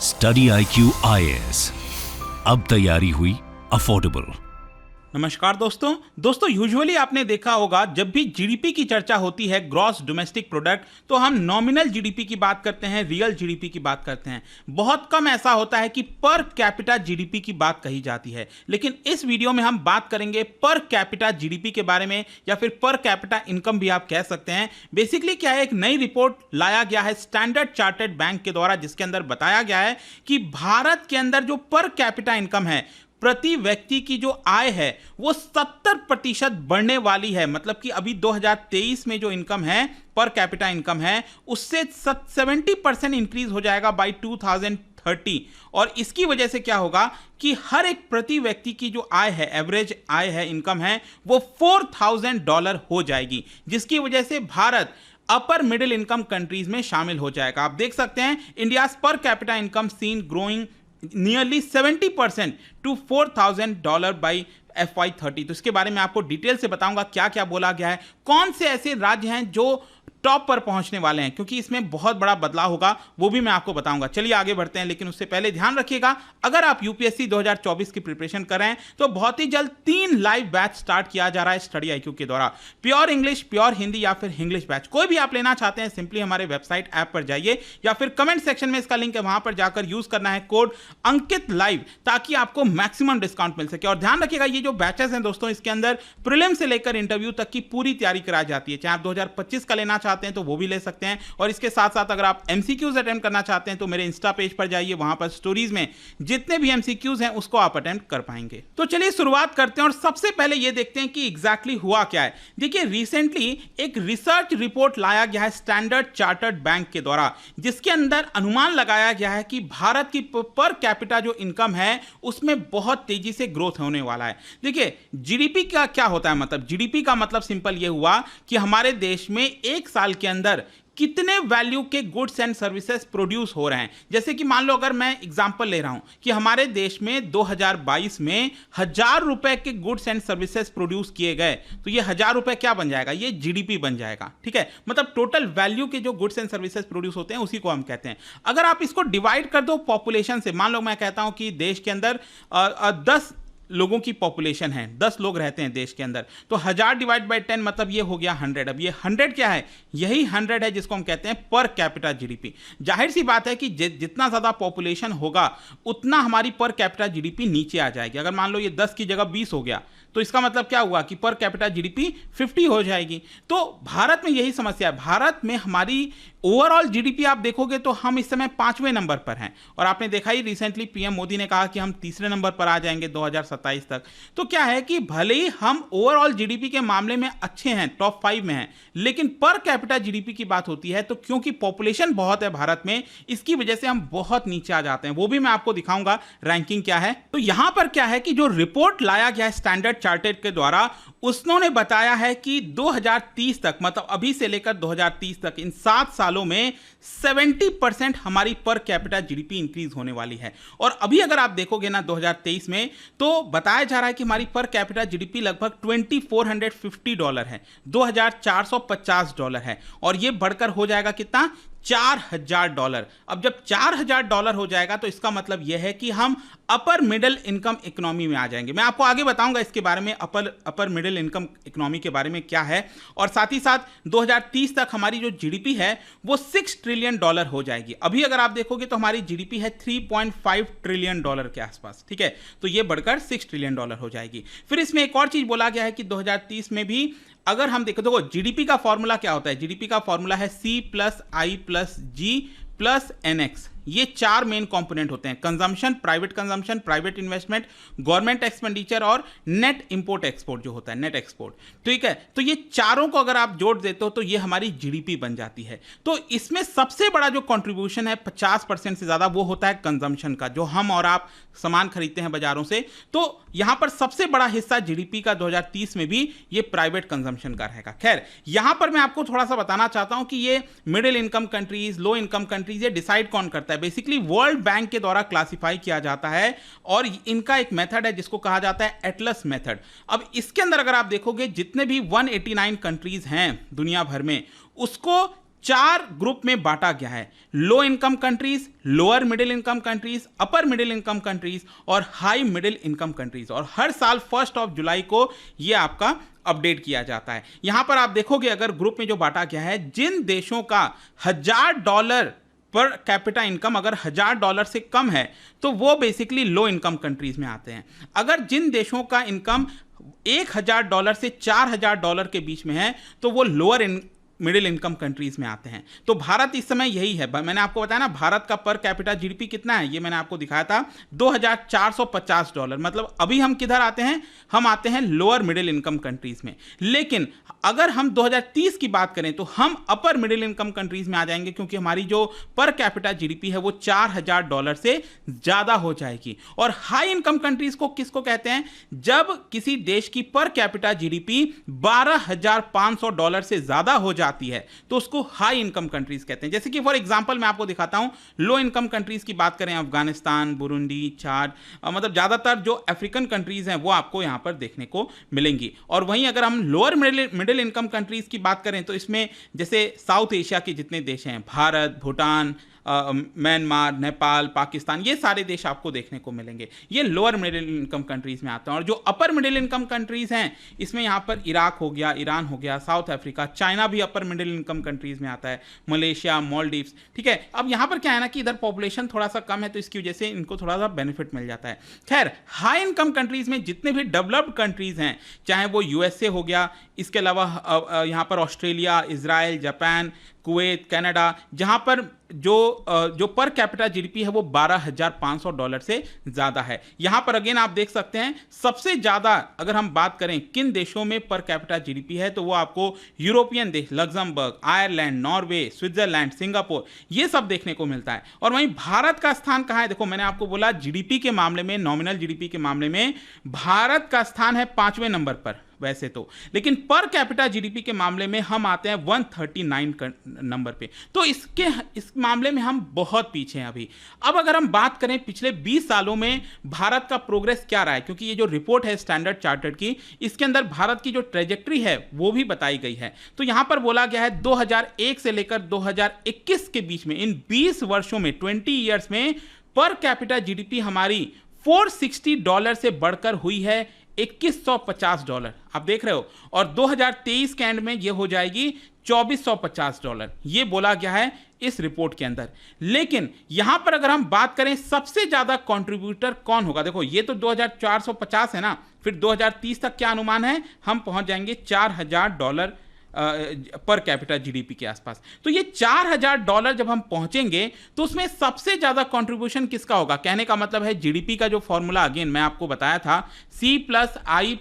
Study IQ IAS, अब तैयारी हुई अफोर्डेबल। नमस्कार दोस्तों यूजुअली आपने देखा होगा जब भी जीडीपी की चर्चा होती है, ग्रॉस डोमेस्टिक प्रोडक्ट, तो हम नॉमिनल जीडीपी की बात करते हैं, रियल जीडीपी की बात करते हैं। बहुत कम ऐसा होता है कि पर कैपिटा जीडीपी की बात कही जाती है। लेकिन इस वीडियो में हम बात करेंगे पर कैपिटा जीडीपी के बारे में, या फिर पर कैपिटा इनकम भी आप कह सकते हैं। बेसिकली क्या है, एक नई रिपोर्ट लाया गया है स्टैंडर्ड चार्टर्ड बैंक के द्वारा, जिसके अंदर बताया गया है कि भारत के अंदर जो पर कैपिटा इनकम है, प्रति व्यक्ति की जो आय है वो 70% बढ़ने वाली है। मतलब कि अभी 2023 में जो इनकम है, पर कैपिटा इनकम है, उससे 70% इंक्रीज हो जाएगा बाय 2030। और इसकी वजह से क्या होगा कि हर एक प्रति व्यक्ति की जो आय है, एवरेज आय है, इनकम है, वो $4000 हो जाएगी, जिसकी वजह से Bharat upper middle income countries में शामिल हो जाएगा। आप देख सकते हैं, India's per capita income seen growing nearly 70% to $4000 by FY30। तो इसके बारे में आपको डिटेल से बताऊंगा क्या क्या बोला गया है, कौन से ऐसे राज्य हैं जो टॉप पर पहुंचने वाले हैं, क्योंकि इसमें बहुत बड़ा बदलाव होगा, वो भी मैं आपको बताऊंगा। चलिए आगे बढ़ते हैं, लेकिन उससे पहले ध्यान रखिएगा, अगर आप यूपीएससी 2024 की प्रिपरेशन कर रहे हैं तो बहुत ही जल्द 3 लाइव बैच स्टार्ट किया जा रहा है स्टडी IQ के द्वारा। प्योर इंग्लिश, प्योर हिंदी या फिर इंग्लिश बैच, कोई भी आप लेना चाहते हैं, सिंपली हमारे वेबसाइट ऐप पर जाइए, या फिर कमेंट सेक्शन में इसका लिंक है, वहां पर जाकर यूज करना है कोड अंकित लाइव, ताकि आपको मैक्सिमम डिस्काउंट मिल सके। और ध्यान रखिएगा, ये जो बैचेस हैं दोस्तों, इसके अंदर प्रीलिम से लेकर इंटरव्यू तक की पूरी तैयारी कराई जाती है। चाहे आप 2025 का लेना चाहते हैं तो वो भी ले सकते हैं, और इसके साथ साथ अगर आप MCQs अटेम्प्ट करना चाहते हैं तो मेरे इंस्टा पेज पर जाइए, वहां पर स्टोरीज में जितने भी MCQs हैं उसको आप अटेम्प्ट कर पाएंगे। तो चलिए शुरुआत करते हैं, और सबसे पहले ये देखते हैं कि एग्जैक्टली हुआ क्या है। देखिए, रिसेंटली एक रिसर्च रिपोर्ट लाया गया है स्टैंडर्ड चार्टर्ड बैंक के द्वारा, जिसके अंदर अनुमान लगाया गया है कि भारत की पर कैपिटा जो इनकम है उसमें बहुत तेजी से ग्रोथ होने वाला है। देखिए, जीडीपी का क्या होता है, मतलब जीडीपी का मतलब सिंपल ये हुआ कि हमारे देश में एक साल के अंदर कितने वैल्यू के गुड्स एंड सर्विसेज प्रोड्यूस हो रहे हैं। जैसे कि मान लो, अगर मैं एग्जांपल ले रहा हूं कि हमारे देश में 2022 में 1000 रुपए के गुड्स एंड सर्विसेज प्रोड्यूस किए गए, तो ये 1000 रुपए क्या बन जाएगा, ये जीडीपी बन जाएगा। ठीक है, मतलब टोटल वैल्यू के जो गुड्स एंड सर्विसेज प्रोड्यूस होते हैं उसी को हम कहते हैं। अगर आप इसको डिवाइड कर दो पॉपुलेशन से, मान लो मैं कहता हूं कि देश के अंदर 10 लोगों की पॉपुलेशन है, 10 लोग रहते हैं देश के अंदर, तो 1000 डिवाइड बाय 10 मतलब ये हो गया 100। अब ये 100 क्या है, यही 100 है जिसको हम कहते हैं पर कैपिटा जीडीपी। जाहिर सी बात है कि जितना ज़्यादा पॉपुलेशन होगा उतना हमारी पर कैपिटा जीडीपी नीचे आ जाएगी। अगर मान लो ये 10 की जगह 20 हो गया, तो इसका मतलब क्या हुआ कि पर कैपिटा जीडीपी 50 हो जाएगी। तो भारत में यही समस्या है। भारत में हमारी ओवरऑल जीडीपी आप देखोगे तो हम इस समय 5वें नंबर पर हैं, और आपने देखा ही रिसेंटली पीएम मोदी ने कहा कि हम 3रे नंबर पर आ जाएंगे 2027 तक। तो क्या है कि भले ही हम ओवरऑल जीडीपी के मामले में अच्छे हैं, टॉप 5 में हैं, लेकिन पर कैपिटा जीडीपी की बात होती है तो क्योंकि पॉपुलेशन बहुत है भारत में, इसकी वजह से हम बहुत नीचे आ जाते हैं। वो भी मैं आपको दिखाऊंगा रैंकिंग क्या है। तो यहां पर क्या है कि जो रिपोर्ट लाया गया है स्टैंडर्ड चार्टर्ड के द्वारा, उसने बताया है कि 2030 तक, मतलब अभी से लेकर 2030 तक, इन 7 सालों में 70% हमारी पर कैपिटा जीडीपी इंक्रीज होने वाली है। और अभी अगर आप देखोगे ना 2023 में, तो बताया जा रहा है कि हमारी पर कैपिटा जीडीपी लगभग $2450 है, $2450 है, और ये बढ़कर हो जाएगा कितना, $4000। अब जब $4000 हो जाएगा तो इसका मतलब यह है कि हम अपर मिडिल इनकम इकोनॉमी में आ जाएंगे। मैं आपको आगे बताऊंगा इसके बारे में, अपर मिडिल इनकम इकोनॉमी के बारे में क्या है। और साथ ही साथ 2030 तक हमारी जो जीडीपी है वो $6 ट्रिलियन हो जाएगी। अभी अगर आप देखोगे तो हमारी जीडीपी है $3.5 ट्रिलियन के आसपास। ठीक है, तो ये बढ़कर $6 ट्रिलियन हो जाएगी। फिर इसमें एक और चीज बोला गया है कि 2030 में भी अगर हम देखो जीडीपी का फॉर्मूला क्या होता है, जीडीपी का फॉर्मूला है C+I+G+NX। ये 4 मेन कंपोनेंट होते हैं, consumption, private investment, government expenditure और नेट इंपोर्ट एक्सपोर्ट जो होता है, नेट एक्सपोर्ट। ठीक है, तो ये चारों को अगर आप जोड़ देते हो तो ये हमारी जीडीपी बन जाती है। तो इसमें सबसे बड़ा जो कंट्रीब्यूशन है 50% से ज्यादा, वो होता है कंजम्पशन का, जो हम और आप सामान खरीदते हैं बाजारों से। तो यहां पर सबसे बड़ा हिस्सा जीडीपी का 2030 में भी ये प्राइवेट कंजम्पशन का रहेगा। खैर, यहां पर मैं आपको थोड़ा सा बताना चाहता हूं कि ये middle income countries, low income countries, ये डिसाइड कौन करता है। बेसिकली वर्ल्ड बैंक के द्वारा क्लासिफाई किया जाता है, और इनका एक मेथड है जिसको कहा जाता है एटलस मेथड। अब इसके अंदर अगर आप देखोगे जितने भी 189 कंट्रीज हैं दुनिया भर में, उसको चार ग्रुप में बांटा गया है: low income countries, lower middle income countries, upper middle income countries और हाई मिडिल इनकम कंट्रीज। और हर साल 1 जुलाई को यह आपका अपडेट किया जाता है। यहां पर आप देखोगे अगर ग्रुप में जो बांटा गया है, जिन देशों का $1000 पर कैपिटा इनकम अगर $1000 से कम है तो वो बेसिकली लो इनकम कंट्रीज में आते हैं। अगर जिन देशों का इनकम $1000 से $4000 के बीच में है तो वो लोअर मिडिल इनकम कंट्रीज में आते हैं। तो भारत इस समय यही है। मैंने आपको बताया ना, भारत का पर कैपिटा जीडीपी कितना है, ये मैंने आपको दिखाया था, $2450। मतलब अभी हम किधर आते हैं, हम आते हैं लोअर मिडिल इनकम कंट्रीज में। लेकिन अगर हम 2030 की बात करें तो हम अपर मिडिल इनकम कंट्रीज में आ जाएंगे, क्योंकि हमारी जो पर कैपिटा जीडीपी है वो $4000 से ज्यादा हो जाएगी। और हाई इनकम कंट्रीज को किसको कहते हैं, जब किसी देश की पर कैपिटा जीडीपी $12500 से ज्यादा हो जाती है तो उसको हाई इनकम कंट्रीज कहते हैं। जैसे कि फॉर एग्जांपल मैं आपको दिखाता हूं, लो इनकम कंट्रीज की बात करें, अफगानिस्तान, बुरुंडी, चाद, मतलब ज्यादातर जो अफ्रीकन कंट्रीज हैं वो आपको यहां पर देखने को मिलेंगी। और वहीं अगर हम लोअर मिडिल इनकम कंट्रीज की बात करें तो इसमें जैसे साउथ एशिया के जितने देश हैं, भारत, भूटान, म्यांमार, नेपाल, पाकिस्तान, ये सारे देश आपको देखने को मिलेंगे। ये लोअर मिडिल इनकम कंट्रीज में आते हैं। और जो अपर मिडिल इनकम कंट्रीज हैं इसमें यहाँ पर इराक हो गया, ईरान हो गया, साउथ अफ्रीका, चाइना भी अपर मिडिल इनकम कंट्रीज में आता है, मलेशिया, मालदीव्स। ठीक है, अब यहाँ पर क्या है ना कि इधर पॉपुलेशन थोड़ा सा कम है तो इसकी वजह से इनको थोड़ा सा बेनिफिट मिल जाता है। खैर, हाई इनकम कंट्रीज में जितने भी डेवलप्ड कंट्रीज हैं, चाहे वो यूएसए हो गया, इसके अलावा यहाँ पर Australia, Israel, Japan, Kuwait, Canada, जहां पर जो पर कैपिटा जीडीपी है वो $12500 से ज्यादा है। यहां पर अगेन आप देख सकते हैं सबसे ज्यादा अगर हम बात करें किन देशों में पर कैपिटा जीडीपी है तो वो आपको यूरोपियन देश, Luxembourg, Ireland, Norway, Switzerland, Singapore, ये सब देखने को मिलता है। और वहीं भारत का स्थान कहां है, देखो मैंने आपको बोला जीडीपी के मामले में, नॉमिनल जीडीपी के मामले में भारत का स्थान है 5वें नंबर पर वैसे तो, लेकिन पर कैपिटा जीडीपी के मामले में हम आते हैं 139 नंबर पे। तो इस मामले में हम बहुत पीछे हैं अभी। अब अगर हम बात करें पिछले 20 सालों में भारत का प्रोग्रेस क्या रहा है, क्योंकि ये जो रिपोर्ट है स्टैंडर्ड चार्टर्ड की, इसके अंदर भारत की जो ट्रेजेक्ट्री है वो भी बताई गई है। तो यहां पर बोला गया है 2001 से लेकर 2021 के बीच में, इन 20 वर्षों में, 20 ईयर्स में पर कैपिटा जीडीपी हमारी $460 से बढ़कर हुई है $2150। आप देख रहे हो। और 2023 के एंड में यह हो जाएगी $2450, ये बोला गया है इस रिपोर्ट के अंदर। लेकिन यहां पर अगर हम बात करें सबसे ज्यादा कंट्रीब्यूटर कौन होगा, देखो ये तो 2450 है ना, फिर 2030 तक क्या अनुमान है, हम पहुंच जाएंगे $4000 पर कैपिटा जीडीपी के आसपास। तो ये $4000 जब हम पहुंचेंगे तो उसमें सबसे ज्यादा कंट्रीब्यूशन किसका होगा, कहने का मतलब है जीडीपी का जो फॉर्मूला अगेन मैं आपको बताया था, C+I+G+NX,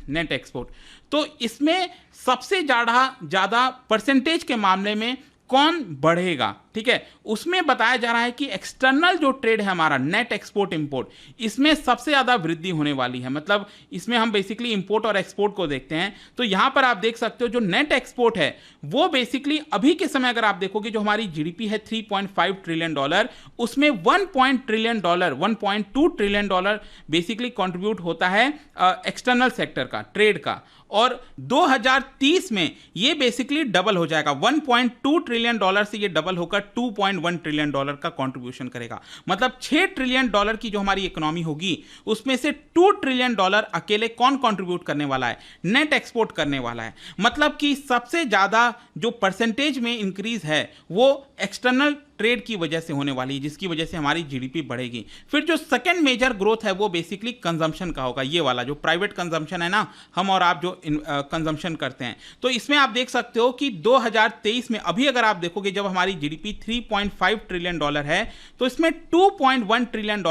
नेट एक्सपोर्ट। तो इसमें सबसे ज्यादा परसेंटेज के मामले में कौन बढ़ेगा, ठीक है, उसमें बताया जा रहा है कि एक्सटर्नल जो ट्रेड है हमारा, नेट एक्सपोर्ट इंपोर्ट, इसमें सबसे ज्यादा वृद्धि होने वाली है। मतलब इसमें हम बेसिकली इंपोर्ट और एक्सपोर्ट को देखते हैं। तो यहां पर आप देख सकते हो जो नेट एक्सपोर्ट है वो बेसिकली अभी के समय अगर आप देखोगे जो हमारी जीडीपी है $3.5 ट्रिलियन, उसमें $1 ट्रिलियन बेसिकली कंट्रीब्यूट होता है एक्सटर्नल सेक्टर का, ट्रेड का। और 2030 में ये बेसिकली डबल हो जाएगा, $1.2 ट्रिलियन से ये डबल होकर $2.1 ट्रिलियन का कंट्रीब्यूशन करेगा। मतलब $6 ट्रिलियन की जो हमारी इकोनॉमी होगी उसमें से $2 ट्रिलियन अकेले कौन कंट्रीब्यूट करने वाला है, नेट एक्सपोर्ट करने वाला है। मतलब कि सबसे ज्यादा जो परसेंटेज में इंक्रीज है वो एक्सटर्नल ट्रेड की वजह से होने वाली है, जिसकी वजह से हमारी जीडीपी बढ़ेगी। फिर जो सेकंड मेजर ग्रोथ है वो बेसिकली कंजम्पशन का होगा, ये वाला जो प्राइवेट कंजम्पशन है ना, हम और आप जो कंजम्पशन करते हैं। तो इसमें आप देख सकते हो कि 2023 में अभी अगर आप देखोगे जब हमारी जीडीपी $3.5 ट्रिलियन है तो इसमें $2.1 ट्रिलियन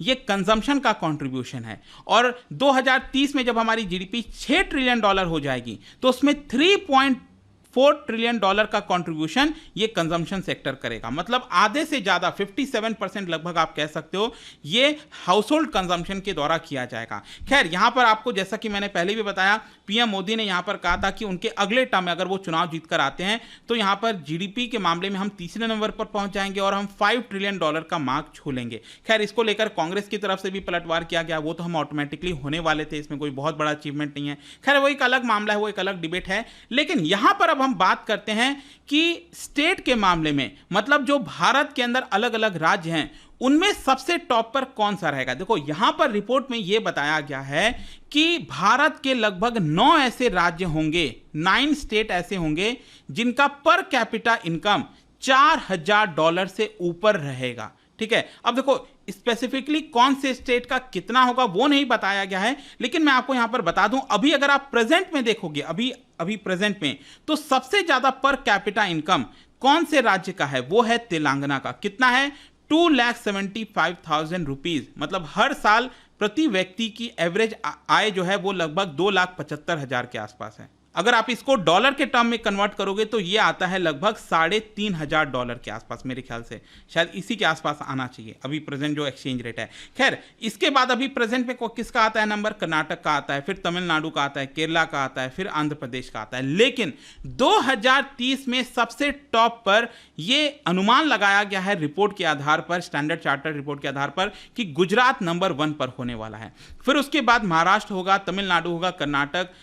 ये कंजम्पशन का कंट्रीब्यूशन है। और 2030 में जब हमारी जीडीपी $6 ट्रिलियन हो जाएगी तो उसमें $3.4 ट्रिलियन का कंट्रीब्यूशन ये कंजम्पशन सेक्टर करेगा। मतलब आधे से ज्यादा 57% लगभग आप कह सकते हो ये हाउस होल्ड कंजम्पशन के द्वारा किया जाएगा। खैर यहां पर आपको जैसा कि मैंने पहले भी बताया, पीएम मोदी ने यहां पर कहा था कि उनके अगले टर्म में अगर वो चुनाव जीतकर आते हैं तो यहां पर जीडीपी के मामले में हम तीसरे नंबर पर पहुंच जाएंगे और हम $5 ट्रिलियन का मार्क छू लेंगे। खैर इसको लेकर कांग्रेस की तरफ से भी पलटवार किया गया, वो तो हम ऑटोमेटिकली होने वाले थे, इसमें कोई बहुत बड़ा अचीवमेंट नहीं है। खैर वो एक अलग मामला है, वो एक अलग डिबेट है। लेकिन यहां पर अब हम बात करते हैं कि स्टेट के मामले में, मतलब जो भारत के अंदर अलग अलग राज्य हैं, उनमें सबसे टॉप पर कौन सा रहेगा। देखो यहां पर रिपोर्ट में यह बताया गया है कि भारत के लगभग 9 ऐसे राज्य होंगे, 9 स्टेट ऐसे होंगे जिनका पर कैपिटा इनकम $4,000 से ऊपर रहेगा। ठीक है, अब देखो स्पेसिफिकली कौन से स्टेट का कितना होगा वो नहीं बताया गया है, लेकिन मैं आपको यहां पर बता दूं, अभी अगर आप प्रेजेंट में देखोगे, अभी प्रेजेंट में, तो सबसे ज्यादा पर कैपिटा इनकम कौन से राज्य का है, वो है तेलंगाना का। कितना है? 2,75,000 रुपीज, मतलब हर साल प्रति व्यक्ति की एवरेज आय जो है वो लगभग 2,75,000 के आसपास है। अगर आप इसको डॉलर के टर्म में कन्वर्ट करोगे तो ये आता है लगभग $3,500 के आसपास, मेरे ख्याल से शायद इसी के आसपास आना चाहिए अभी प्रेजेंट जो एक्सचेंज रेट है। खैर, इसके बाद अभी प्रेजेंट में किसका आता है नंबर? कर्नाटक का आता है, फिर तमिलनाडु का आता है, केरला का आता है, फिर आंध्र प्रदेश का आता है। लेकिन 2030 में सबसे टॉप पर यह अनुमान लगाया गया है रिपोर्ट के आधार पर, स्टैंडर्ड चार्टर्ड रिपोर्ट के आधार पर, कि गुजरात नंबर 1 पर होने वाला है। फिर उसके बाद महाराष्ट्र होगा, तमिलनाडु होगा, कर्नाटक,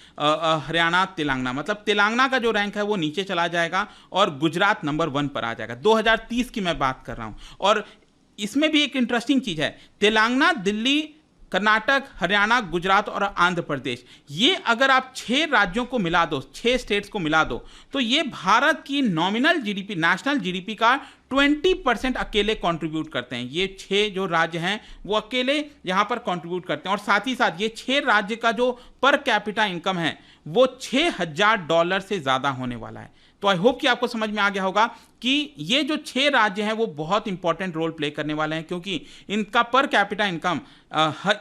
हरियाणा, तेलंगाना, मतलब तेलंगाना का जो रैंक है वो नीचे चला जाएगा और गुजरात नंबर 1 पर आ जाएगा। 2030 की मैं बात कर रहा हूं। और इसमें भी एक इंटरेस्टिंग चीज है, तेलंगाना, दिल्ली, कर्नाटक, हरियाणा, गुजरात और आंध्र प्रदेश, ये अगर आप 6 राज्यों को मिला दो, 6 स्टेट्स को मिला दो, तो ये भारत की नॉमिनल जीडीपी, नेशनल जीडीपी का 20% अकेले कंट्रीब्यूट करते हैं। ये 6 जो राज्य हैं वो अकेले यहां पर कंट्रीब्यूट करते हैं। और साथ ही साथ ये 6 राज्य का जो पर कैपिटा इनकम है वो $6,000 से ज्यादा होने वाला है। तो आई होप कि आपको समझ में आ गया होगा कि ये जो 6 राज्य हैं वो बहुत इंपॉर्टेंट रोल प्ले करने वाले हैं, क्योंकि इनका पर कैपिटा इनकम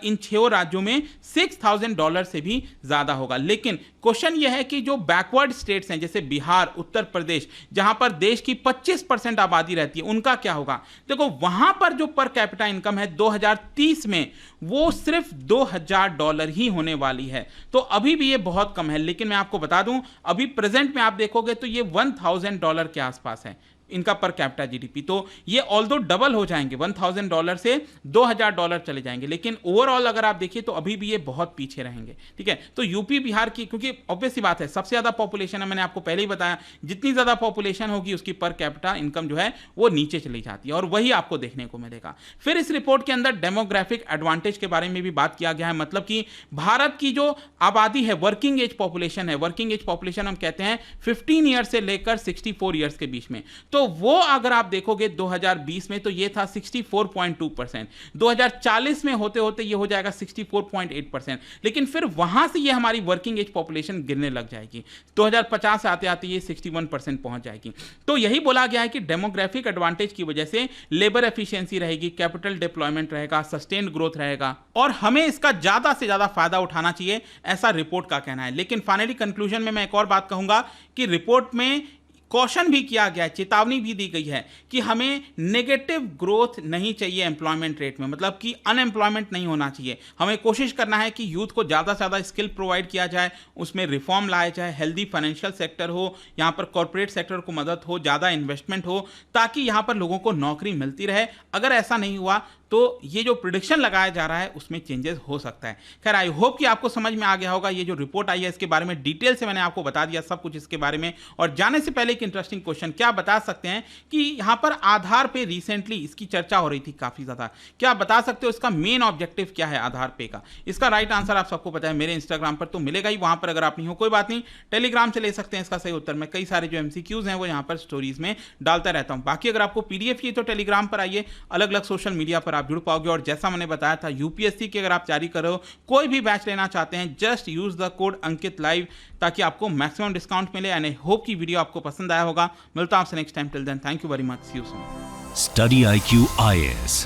इन 6 राज्यों में $6,000 से भी ज्यादा होगा। लेकिन क्वेश्चन यह है कि जो बैकवर्ड स्टेट्स हैं जैसे बिहार, उत्तर प्रदेश, जहां पर देश की 25% आबादी रहती है, उनका क्या होगा? देखो वहां पर जो पर कैपिटा इनकम है 2030 में वो सिर्फ $2,000 ही होने वाली है। तो अभी भी ये बहुत कम है। लेकिन मैं आपको बता दूं, अभी प्रेजेंट में आप देखोगे तो ये $1,000 के आसपास है इनका पर कैपिटा जीडीपी। तो ये ऑल्दो डबल हो जाएंगे, $1,000 से $2,000 चले जाएंगे। लेकिन ओवरऑल अगर आप देखिए तो अभी भी ये बहुत पीछे रहेंगे। ठीक है, तो यूपी, बिहार की, क्योंकि ऑब्वियस सी बात है सबसे ज्यादा पॉपुलेशन है, मैंने आपको पहले ही बताया, जितनी ज्यादा पॉपुलेशन होगी उसकी पर कैपिटा इनकम जो है वो नीचे चली जाती है, और वही आपको देखने को मिलेगा। फिर इस रिपोर्ट के अंदर डेमोग्राफिक एडवांटेज के बारे में भी बात किया गया है, मतलब कि भारत की जो आबादी है, वर्किंग एज पॉपुलेशन है, वर्किंग एज पॉपुलेशन हम कहते हैं 15 ईयर्स से लेकर 64 ईयर्स के बीच में, तो वो अगर आप देखोगे 2020 में तो ये था 64.2%, 2040 में होते होते ये हो जाएगा 64.8%, लेकिन फिर वहां से ये हमारी वर्किंग एज पॉपुलेशन गिरने लग जाएगी, 2050 से आते आते ये 61% पहुंच जाएगी। तो यही बोला गया है कि डेमोग्राफिक एडवांटेज की वजह से लेबर एफिशिएंसी रहेगी, कैपिटल डिप्लॉयमेंट रहेगा, सस्टेन्ड ग्रोथ रहेगा, और हमें इसका ज्यादा से ज्यादा फायदा उठाना चाहिए, ऐसा रिपोर्ट का कहना है। लेकिन फाइनली कंक्लूजन में मैं एक और बात कहूंगा कि रिपोर्ट में कॉशन भी किया गया है, चेतावनी भी दी गई है कि हमें नेगेटिव ग्रोथ नहीं चाहिए एम्प्लॉयमेंट रेट में, मतलब कि अनएम्प्लॉयमेंट नहीं होना चाहिए। हमें कोशिश करना है कि यूथ को ज़्यादा से ज़्यादा स्किल प्रोवाइड किया जाए, उसमें रिफॉर्म लाया जाए, हेल्दी फाइनेंशियल सेक्टर हो, यहाँ पर कॉर्पोरेट सेक्टर को मदद हो, ज़्यादा इन्वेस्टमेंट हो, ताकि यहाँ पर लोगों को नौकरी मिलती रहे। अगर ऐसा नहीं हुआ तो ये जो प्रिडिक्शन लगाया जा रहा है उसमें चेंजेस हो सकता है। खैर, आई होप कि आपको समझ में आ गया होगा। ये जो रिपोर्ट आई है इसके बारे में डिटेल से मैंने आपको बता दिया सब कुछ इसके बारे में। और जाने से पहले एक इंटरेस्टिंग क्वेश्चन, क्या आप बता सकते हैं कि यहाँ पर आधार पे रिसेंटली इसकी चर्चा हो रही थी काफी ज्यादा, क्या आप बता सकते हो इसका मेन ऑब्जेक्टिव क्या है आधार पे का? इसका राइट आंसर आप सबको पता है, मेरे इंस्टाग्राम पर तो मिलेगा ही, वहां पर अगर आप नहीं हो कोई बात नहीं, टेलीग्राम से ले सकते हैं इसका सही उत्तर। मैं कई सारे जो एमसीक्यूज हैं वो यहाँ पर स्टोरीज में डालता रहता हूँ। बाकी अगर आपको पीडीएफ चाहिए तो टेलीग्राम पर आइए, अलग अलग सोशल मीडिया पर आप जुड़ पाओगे। और जैसा मैंने बताया था, यूपीएससी की अगर आप तैयारी कर रहे हो, कोई भी बैच लेना चाहते हैं, just use the code Ankit live ताकि आपको मैक्सिमम डिस्काउंट मिले। एंड आई होप की वीडियो आपको पसंद आया होगा। मिलता हूं आपसे next time. Till then, thank you very much, see you soon. Study IQ IAS,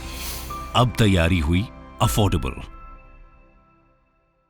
अब तैयारी हुई अफोर्डेबल।